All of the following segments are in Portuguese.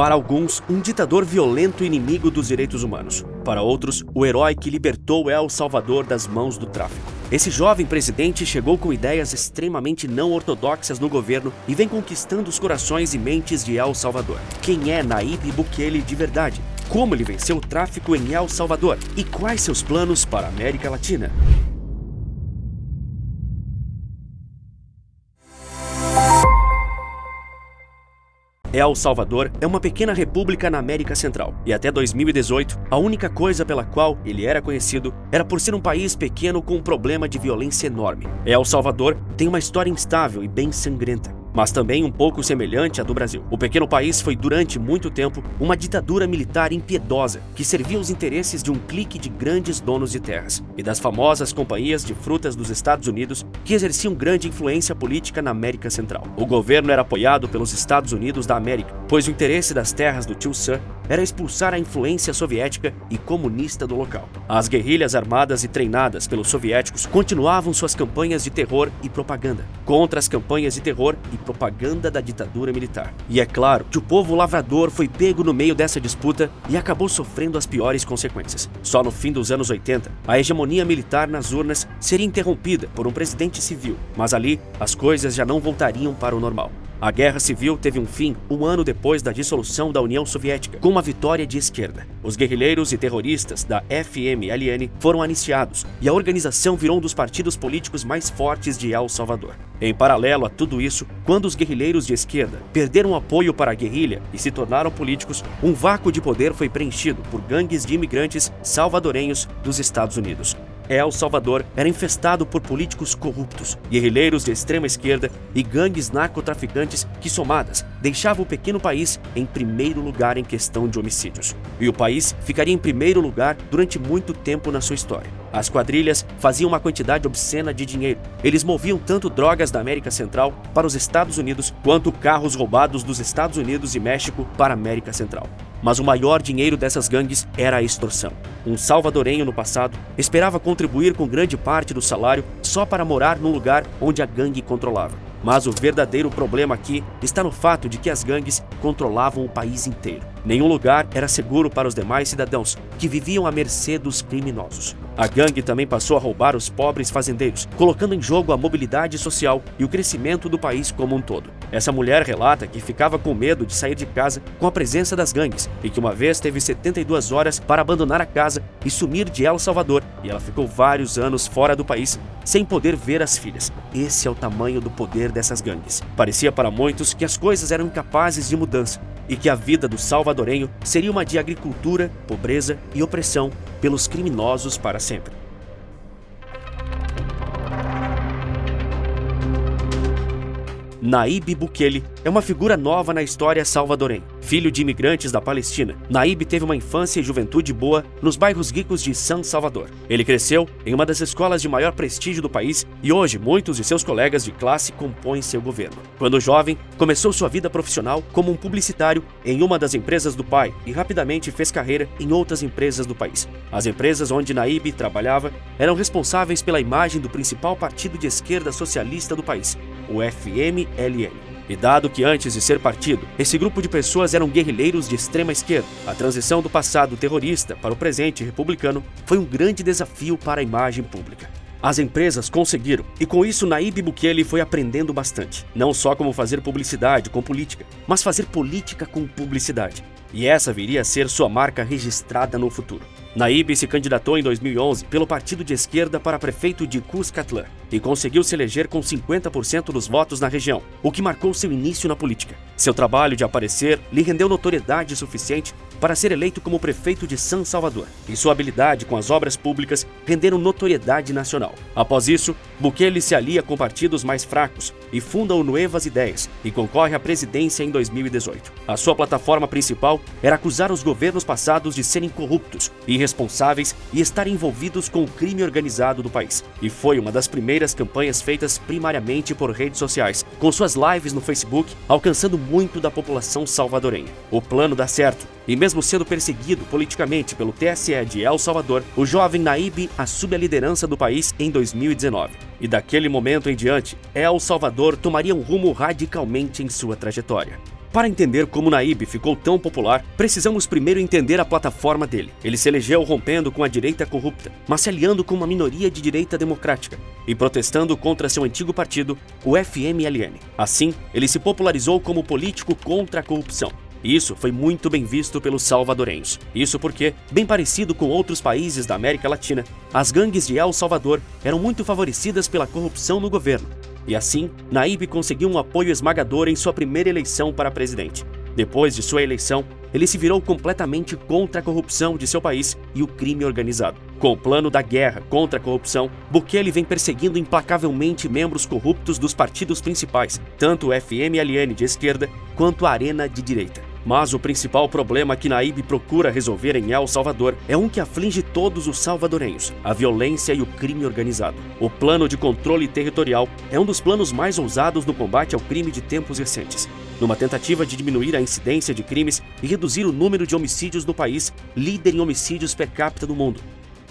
Para alguns, um ditador violento e inimigo dos direitos humanos. Para outros, o herói que libertou El Salvador das mãos do tráfico. Esse jovem presidente chegou com ideias extremamente não ortodoxas no governo e vem conquistando os corações e mentes de El Salvador. Quem é Nayib Bukele de verdade? Como ele venceu o tráfico em El Salvador? E quais seus planos para a América Latina? El Salvador é uma pequena república na América Central, e até 2018, a única coisa pela qual ele era conhecido era por ser um país pequeno com um problema de violência enorme. El Salvador tem uma história instável e bem sangrenta, mas também um pouco semelhante à do Brasil. O pequeno país foi durante muito tempo uma ditadura militar impiedosa que servia os interesses de um clique de grandes donos de terras e das famosas companhias de frutas dos Estados Unidos que exerciam grande influência política na América Central. O governo era apoiado pelos Estados Unidos da América, pois o interesse das terras do tio Sam era expulsar a influência soviética e comunista do local. As guerrilhas armadas e treinadas pelos soviéticos continuavam suas campanhas de terror e propaganda contra as campanhas de terror e propaganda da ditadura militar. E é claro que o povo lavrador foi pego no meio dessa disputa e acabou sofrendo as piores consequências. Só no fim dos anos 80, a hegemonia militar nas urnas seria interrompida por um presidente civil, mas ali as coisas já não voltariam para o normal. A Guerra Civil teve um fim um ano depois da dissolução da União Soviética, com uma vitória de esquerda. Os guerrilheiros e terroristas da FMLN foram anistiados e a organização virou um dos partidos políticos mais fortes de El Salvador. Em paralelo a tudo isso, quando os guerrilheiros de esquerda perderam apoio para a guerrilha e se tornaram políticos, um vácuo de poder foi preenchido por gangues de imigrantes salvadorenhos dos Estados Unidos. El Salvador era infestado por políticos corruptos, guerrilheiros de extrema esquerda e gangues narcotraficantes que, somadas, deixavam o pequeno país em primeiro lugar em questão de homicídios. E o país ficaria em primeiro lugar durante muito tempo na sua história. As quadrilhas faziam uma quantidade obscena de dinheiro. Eles moviam tanto drogas da América Central para os Estados Unidos, quanto carros roubados dos Estados Unidos e México para a América Central. Mas o maior dinheiro dessas gangues era a extorsão. Um salvadorenho no passado esperava contribuir com grande parte do salário só para morar no lugar onde a gangue controlava. Mas o verdadeiro problema aqui está no fato de que as gangues controlavam o país inteiro. Nenhum lugar era seguro para os demais cidadãos que viviam à mercê dos criminosos. A gangue também passou a roubar os pobres fazendeiros, colocando em jogo a mobilidade social e o crescimento do país como um todo. Essa mulher relata que ficava com medo de sair de casa com a presença das gangues e que uma vez teve 72 horas para abandonar a casa e sumir de El Salvador, e ela ficou vários anos fora do país sem poder ver as filhas. Esse é o tamanho do poder dessas gangues. Parecia para muitos que as coisas eram incapazes de mudança e que a vida do salvadorenho seria uma de agricultura, pobreza e opressão pelos criminosos para sempre. Nayib Bukele é uma figura nova na história salvadorenha. Filho de imigrantes da Palestina, Nayib teve uma infância e juventude boa nos bairros ricos de San Salvador. Ele cresceu em uma das escolas de maior prestígio do país e hoje muitos de seus colegas de classe compõem seu governo. Quando jovem, começou sua vida profissional como um publicitário em uma das empresas do pai e rapidamente fez carreira em outras empresas do país. As empresas onde Nayib trabalhava eram responsáveis pela imagem do principal partido de esquerda socialista do país, o FMLN. E dado que antes de ser partido, esse grupo de pessoas eram guerrilheiros de extrema esquerda, a transição do passado terrorista para o presente republicano foi um grande desafio para a imagem pública. As empresas conseguiram, e com isso Nayib Bukele foi aprendendo bastante, não só como fazer publicidade com política, mas fazer política com publicidade. E essa viria a ser sua marca registrada no futuro. Nayib se candidatou em 2011 pelo partido de esquerda para prefeito de Cuscatlán e conseguiu se eleger com 50% dos votos na região, o que marcou seu início na política. Seu trabalho de aparecer lhe rendeu notoriedade suficiente para ser eleito como prefeito de San Salvador, e sua habilidade com as obras públicas renderam notoriedade nacional. Após isso, Bukele se alia com partidos mais fracos e funda o Nuevas Ideias e concorre à presidência em 2018. A sua plataforma principal era acusar os governos passados de serem corruptos, irresponsáveis e estarem envolvidos com o crime organizado do país. E foi uma das primeiras campanhas feitas primariamente por redes sociais, com suas lives no Facebook alcançando muito da população salvadorenha. O plano dá certo, e mesmo sendo perseguido politicamente pelo TSE de El Salvador, o jovem Nayib assume a liderança do país em 2019. E daquele momento em diante, El Salvador tomaria um rumo radicalmente em sua trajetória. Para entender como Naíbe ficou tão popular, precisamos primeiro entender a plataforma dele. Ele se elegeu rompendo com a direita corrupta, mas se aliando com uma minoria de direita democrática e protestando contra seu antigo partido, o FMLN. Assim, ele se popularizou como político contra a corrupção. E isso foi muito bem visto pelos salvadorenhos. Isso porque, bem parecido com outros países da América Latina, as gangues de El Salvador eram muito favorecidas pela corrupção no governo. E assim, Naíbe conseguiu um apoio esmagador em sua primeira eleição para presidente. Depois de sua eleição, ele se virou completamente contra a corrupção de seu país e o crime organizado. Com o plano da guerra contra a corrupção, Bukele vem perseguindo implacavelmente membros corruptos dos partidos principais, tanto o FMLN de esquerda quanto a Arena de direita. Mas o principal problema que Naíbe procura resolver em El Salvador é um que aflige todos os salvadorenhos: a violência e o crime organizado. O plano de controle territorial é um dos planos mais ousados no combate ao crime de tempos recentes. Numa tentativa de diminuir a incidência de crimes e reduzir o número de homicídios no país, líder em homicídios per capita do mundo,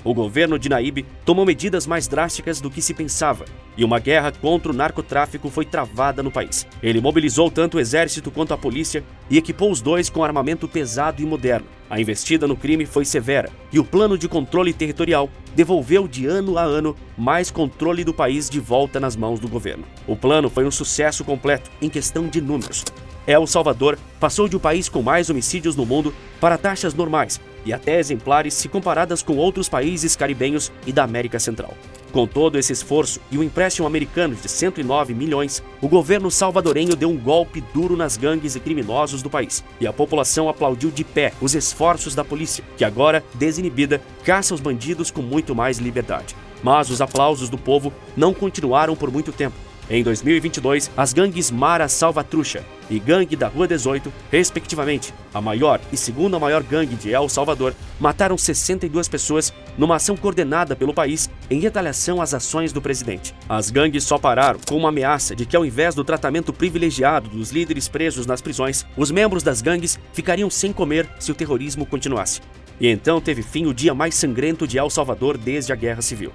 o governo de Naíbe tomou medidas mais drásticas do que se pensava, e uma guerra contra o narcotráfico foi travada no país. Ele mobilizou tanto o exército quanto a polícia e equipou os dois com armamento pesado e moderno. A investida no crime foi severa, e o plano de controle territorial devolveu de ano a ano mais controle do país de volta nas mãos do governo. O plano foi um sucesso completo em questão de números. El Salvador passou de um país com mais homicídios no mundo para taxas normais e até exemplares se comparadas com outros países caribenhos e da América Central. Com todo esse esforço e um empréstimo americano de 109 milhões, o governo salvadorenho deu um golpe duro nas gangues e criminosos do país, e a população aplaudiu de pé os esforços da polícia, que agora, desinibida, caça os bandidos com muito mais liberdade. Mas os aplausos do povo não continuaram por muito tempo. Em 2022, as gangues Mara Salvatrucha e Gangue da Rua 18, respectivamente, a maior e segunda maior gangue de El Salvador, mataram 62 pessoas numa ação coordenada pelo país em retaliação às ações do presidente. As gangues só pararam com uma ameaça de que, ao invés do tratamento privilegiado dos líderes presos nas prisões, os membros das gangues ficariam sem comer se o terrorismo continuasse. E então teve fim o dia mais sangrento de El Salvador desde a Guerra Civil.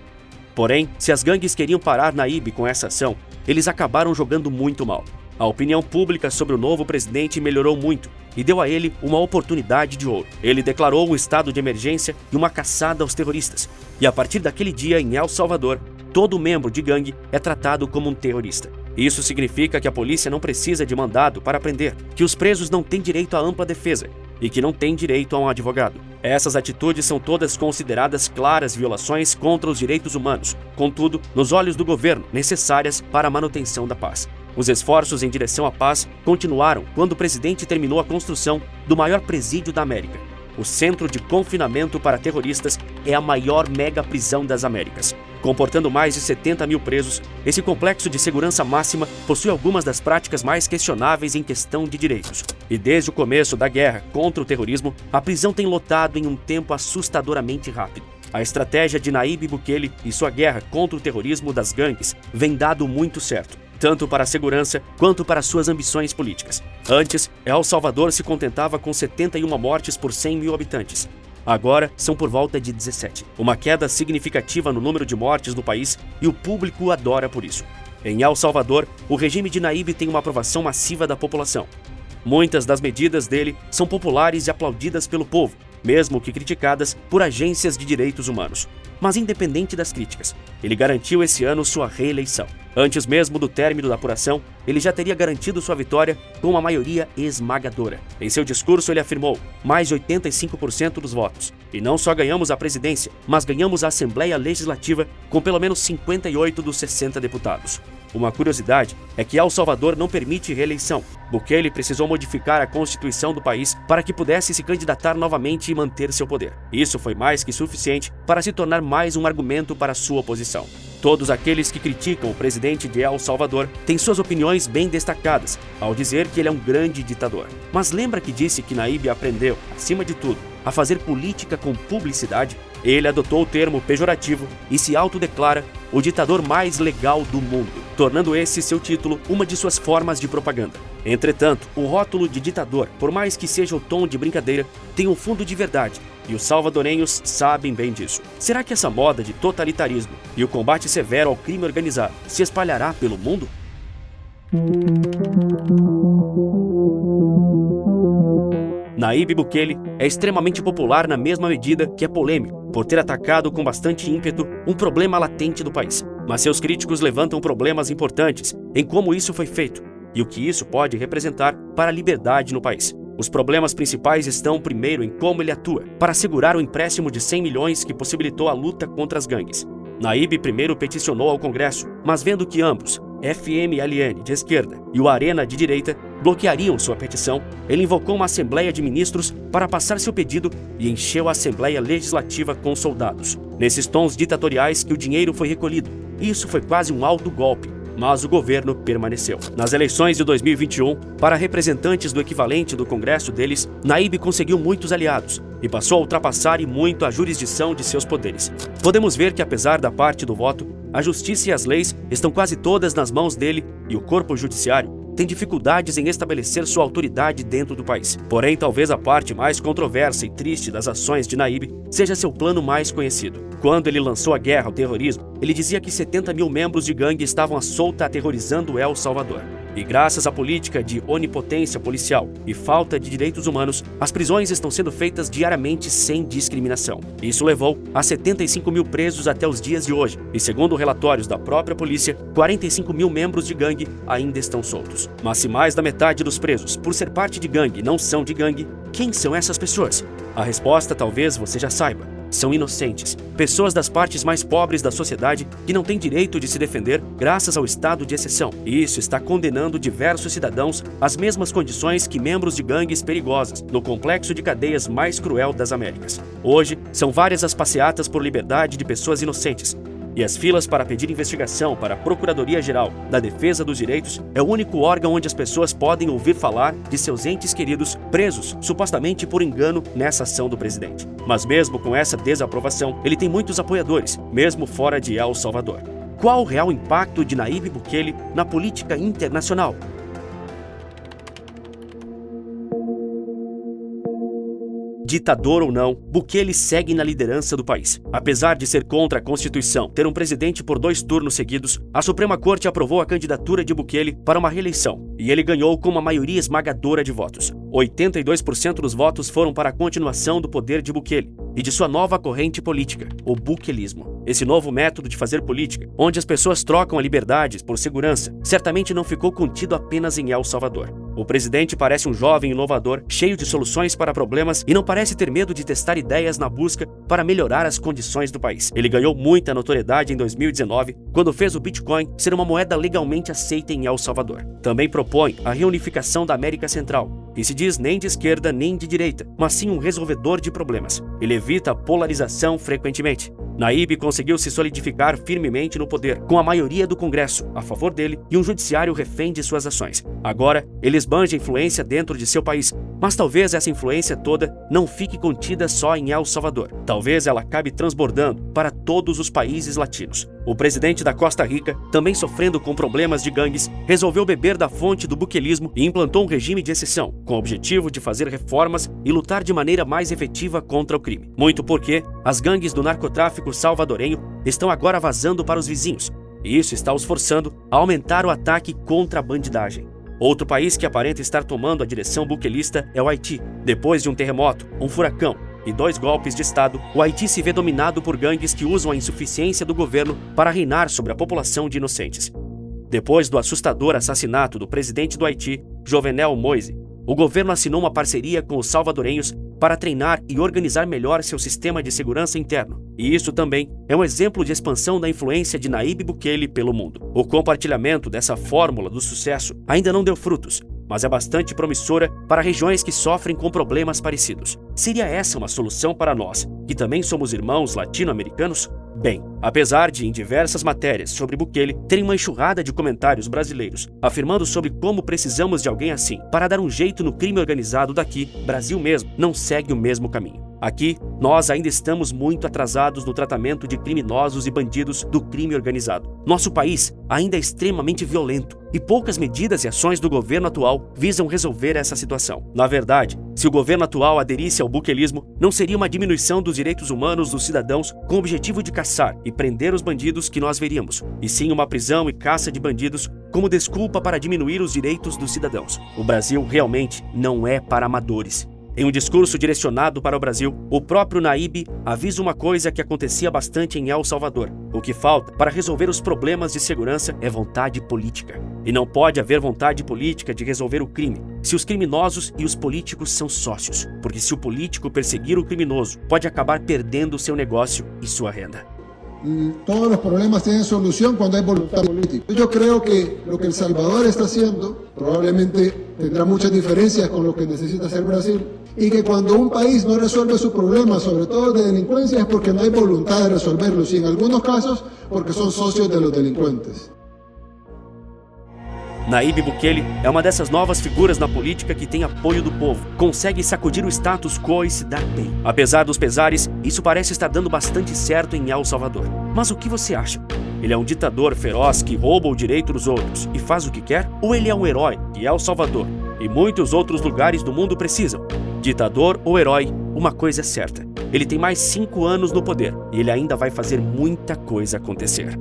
Porém, se as gangues queriam parar Naíbe com essa ação, eles acabaram jogando muito mal. A opinião pública sobre o novo presidente melhorou muito e deu a ele uma oportunidade de ouro. Ele declarou um estado de emergência e uma caçada aos terroristas. E a partir daquele dia, em El Salvador, todo membro de gangue é tratado como um terrorista. Isso significa que a polícia não precisa de mandado para prender, que os presos não têm direito à ampla defesa e que não têm direito a um advogado. Essas atitudes são todas consideradas claras violações contra os direitos humanos, contudo, nos olhos do governo, necessárias para a manutenção da paz. Os esforços em direção à paz continuaram quando o presidente terminou a construção do maior presídio da América. O Centro de Confinamento para Terroristas é a maior mega prisão das Américas. Comportando mais de 70 mil presos, esse complexo de segurança máxima possui algumas das práticas mais questionáveis em questão de direitos. E desde o começo da guerra contra o terrorismo, a prisão tem lotado em um tempo assustadoramente rápido. A estratégia de Naíbe Bukele e sua guerra contra o terrorismo das gangues vem dado muito certo, tanto para a segurança quanto para suas ambições políticas. Antes, El Salvador se contentava com 71 mortes por 100 mil habitantes. Agora, são por volta de 17. Uma queda significativa no número de mortes no país e o público o adora por isso. Em El Salvador, o regime de Naíbe tem uma aprovação massiva da população. Muitas das medidas dele são populares e aplaudidas pelo povo, mesmo que criticadas por agências de direitos humanos. Mas independente das críticas, ele garantiu esse ano sua reeleição. Antes mesmo do término da apuração, ele já teria garantido sua vitória com uma maioria esmagadora. Em seu discurso ele afirmou: mais de 85% dos votos. E não só ganhamos a presidência, mas ganhamos a Assembleia Legislativa com pelo menos 58 dos 60 deputados. Uma curiosidade é que El Salvador não permite reeleição. Bukele precisou modificar a Constituição do país para que pudesse se candidatar novamente e manter seu poder. Isso foi mais que suficiente para se tornar mais um argumento para sua oposição. Todos aqueles que criticam o presidente de El Salvador têm suas opiniões bem destacadas, ao dizer que ele é um grande ditador. Mas lembra que disse que Naíbe aprendeu, acima de tudo, a fazer política com publicidade? Ele adotou o termo pejorativo e se autodeclara o ditador mais legal do mundo, tornando esse seu título uma de suas formas de propaganda. Entretanto, o rótulo de ditador, por mais que seja o tom de brincadeira, tem um fundo de verdade, e os salvadorenhos sabem bem disso. Será que essa moda de totalitarismo e o combate severo ao crime organizado se espalhará pelo mundo? Nayib Bukele é extremamente popular na mesma medida que é polêmico, por ter atacado com bastante ímpeto um problema latente do país. Mas seus críticos levantam problemas importantes em como isso foi feito e o que isso pode representar para a liberdade no país. Os problemas principais estão, primeiro, em como ele atua para assegurar o empréstimo de 100 milhões que possibilitou a luta contra as gangues. Nayib primeiro peticionou ao Congresso, mas vendo que ambos, FMLN de esquerda e o Arena de direita, bloqueariam sua petição, ele invocou uma Assembleia de Ministros para passar seu pedido e encheu a Assembleia Legislativa com soldados. Nesses tons ditatoriais que o dinheiro foi recolhido. Isso foi quase um autogolpe, mas o governo permaneceu. Nas eleições de 2021, para representantes do equivalente do Congresso deles, Nayib conseguiu muitos aliados e passou a ultrapassar e muito a jurisdição de seus poderes. Podemos ver que, apesar da parte do voto, a justiça e as leis estão quase todas nas mãos dele e o corpo judiciário tem dificuldades em estabelecer sua autoridade dentro do país. Porém, talvez a parte mais controversa e triste das ações de Nayib seja seu plano mais conhecido. Quando ele lançou a guerra ao terrorismo, ele dizia que 70 mil membros de gangue estavam à solta aterrorizando El Salvador. E graças à política de onipotência policial e falta de direitos humanos, as prisões estão sendo feitas diariamente sem discriminação. Isso levou a 75 mil presos até os dias de hoje. E segundo relatórios da própria polícia, 45 mil membros de gangue ainda estão soltos. Mas se mais da metade dos presos, por ser parte de gangue, não são de gangue, quem são essas pessoas? A resposta talvez você já saiba. São inocentes, pessoas das partes mais pobres da sociedade que não têm direito de se defender graças ao estado de exceção. E isso está condenando diversos cidadãos às mesmas condições que membros de gangues perigosas no complexo de cadeias mais cruel das Américas. Hoje, são várias as passeatas por liberdade de pessoas inocentes. E as filas para pedir investigação para a Procuradoria-Geral da Defesa dos Direitos é o único órgão onde as pessoas podem ouvir falar de seus entes queridos presos, supostamente por engano, nessa ação do presidente. Mas mesmo com essa desaprovação, ele tem muitos apoiadores, mesmo fora de El Salvador. Qual o real impacto de Nayib Bukele na política internacional? Ditador ou não, Bukele segue na liderança do país. Apesar de ser contra a Constituição ter um presidente por 2 turnos seguidos, a Suprema Corte aprovou a candidatura de Bukele para uma reeleição, e ele ganhou com uma maioria esmagadora de votos. 82% dos votos foram para a continuação do poder de Bukele e de sua nova corrente política, o bukelismo. Esse novo método de fazer política, onde as pessoas trocam a liberdade por segurança, certamente não ficou contido apenas em El Salvador. O presidente parece um jovem inovador, cheio de soluções para problemas e não parece ter medo de testar ideias na busca para melhorar as condições do país. Ele ganhou muita notoriedade em 2019, quando fez o Bitcoin ser uma moeda legalmente aceita em El Salvador. Também propõe a reunificação da América Central, e se diz nem de esquerda nem de direita, mas sim um resolvedor de problemas. Ele evita a polarização frequentemente. Nayib conseguiu se solidificar firmemente no poder, com a maioria do Congresso a favor dele e um judiciário refém de suas ações. Agora, ele esbanja influência dentro de seu país, mas talvez essa influência toda não fique contida só em El Salvador. Talvez ela acabe transbordando para todos os países latinos. O presidente da Costa Rica, também sofrendo com problemas de gangues, resolveu beber da fonte do bukelismo e implantou um regime de exceção, com o objetivo de fazer reformas e lutar de maneira mais efetiva contra o crime. Muito porque as gangues do narcotráfico salvadorenho estão agora vazando para os vizinhos, e isso está os forçando a aumentar o ataque contra a bandidagem. Outro país que aparenta estar tomando a direção bukelista é o Haiti. Depois de um terremoto, um furacão e 2 golpes de Estado, o Haiti se vê dominado por gangues que usam a insuficiência do governo para reinar sobre a população de inocentes. Depois do assustador assassinato do presidente do Haiti, Jovenel Moïse, o governo assinou uma parceria com os salvadorenhos para treinar e organizar melhor seu sistema de segurança interno. E isso também é um exemplo de expansão da influência de Nayib Bukele pelo mundo. O compartilhamento dessa fórmula do sucesso ainda não deu frutos, mas é bastante promissora para regiões que sofrem com problemas parecidos. Seria essa uma solução para nós, que também somos irmãos latino-americanos? Bem, apesar de, em diversas matérias sobre Bukele, terem uma enxurrada de comentários brasileiros afirmando sobre como precisamos de alguém assim para dar um jeito no crime organizado daqui, Brasil mesmo não segue o mesmo caminho. Aqui, nós ainda estamos muito atrasados no tratamento de criminosos e bandidos do crime organizado. Nosso país ainda é extremamente violento e poucas medidas e ações do governo atual visam resolver essa situação. Na verdade, se o governo atual aderisse ao bukelismo, não seria uma diminuição dos direitos humanos dos cidadãos com o objetivo de caçar e prender os bandidos que nós veríamos, e sim uma prisão e caça de bandidos como desculpa para diminuir os direitos dos cidadãos. O Brasil realmente não é para amadores. Em um discurso direcionado para o Brasil, o próprio Naíbe avisa uma coisa que acontecia bastante em El Salvador. O que falta para resolver os problemas de segurança é vontade política. E não pode haver vontade política de resolver o crime, se os criminosos e os políticos são sócios. Porque se o político perseguir o criminoso, pode acabar perdendo seu negócio e sua renda. Todos los problemas tienen solución cuando hay voluntad política. Yo creo que lo que El Salvador está haciendo probablemente tendrá muchas diferencias con lo que necesita hacer Brasil, y que cuando un país no resuelve sus problemas, sobre todo de delincuencia, es porque no hay voluntad de resolverlos, y en algunos casos porque son socios de los delincuentes. Naíbe Bukele é uma dessas novas figuras na política que tem apoio do povo, consegue sacudir o status quo e se dar bem. Apesar dos pesares, isso parece estar dando bastante certo em El Salvador. Mas o que você acha? Ele é um ditador feroz que rouba o direito dos outros e faz o que quer? Ou ele é um herói que El Salvador e muitos outros lugares do mundo precisam? Ditador ou herói, uma coisa é certa: ele tem mais 5 anos no poder e ele ainda vai fazer muita coisa acontecer.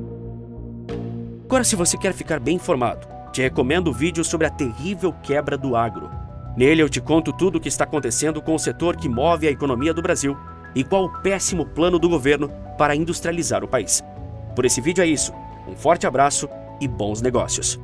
Agora, se você quer ficar bem informado, te recomendo o vídeo sobre a terrível quebra do agro. Nele eu te conto tudo o que está acontecendo com o setor que move a economia do Brasil e qual o péssimo plano do governo para industrializar o país. Por esse vídeo é isso. Um forte abraço e bons negócios.